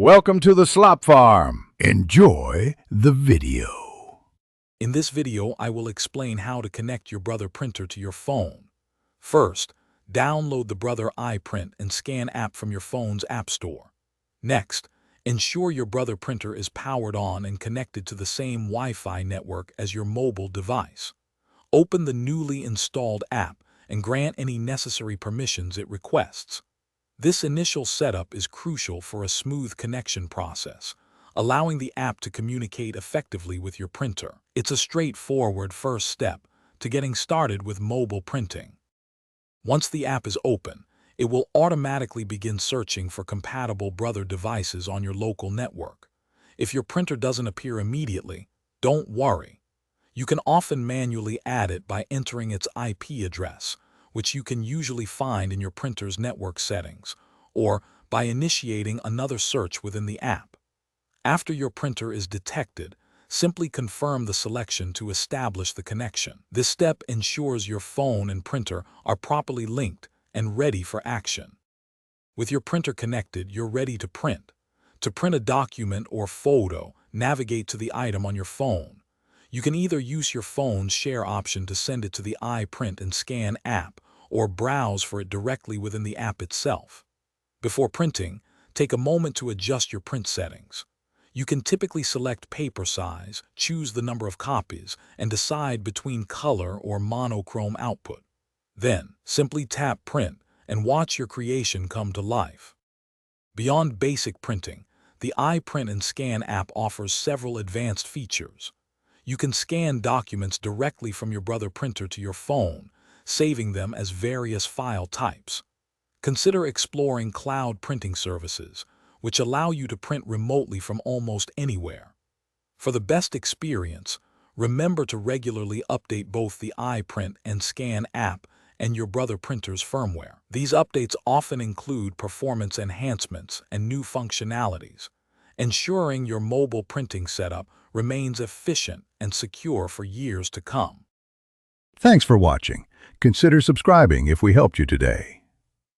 Welcome to the Slop Farm. Enjoy the video. In this video, I will explain how to connect your Brother printer to your phone. First, download the Brother iPrint and Scan app from your phone's app store. Next, ensure your Brother printer is powered on and connected to the same Wi-Fi network as your mobile device. Open the newly installed app and grant any necessary permissions it requests. This initial setup is crucial for a smooth connection process, allowing the app to communicate effectively with your printer. It's a straightforward first step to getting started with mobile printing. Once the app is open, it will automatically begin searching for compatible Brother devices on your local network. If your printer doesn't appear immediately, don't worry. You can often manually add it by entering its IP address, which you can usually find in your printer's network settings, or by initiating another search within the app. After your printer is detected, simply confirm the selection to establish the connection. This step ensures your phone and printer are properly linked and ready for action. With your printer connected, you're ready to print. To print a document or photo, navigate to the item on your phone. You can either use your phone's share option to send it to the iPrint and Scan app, or browse for it directly within the app itself. Before printing, take a moment to adjust your print settings. You can typically select paper size, choose the number of copies, and decide between color or monochrome output. Then, simply tap Print and watch your creation come to life. Beyond basic printing, the iPrint and Scan app offers several advanced features. You can scan documents directly from your Brother printer to your phone, saving them as various file types. Consider exploring cloud printing services, which allow you to print remotely from almost anywhere. For the best experience, remember to regularly update both the iPrint and Scan app and your Brother printer's firmware. These updates often include performance enhancements and new functionalities, ensuring your mobile printing setup remains efficient and secure for years to come. Thanks for watching. Consider subscribing if we helped you today.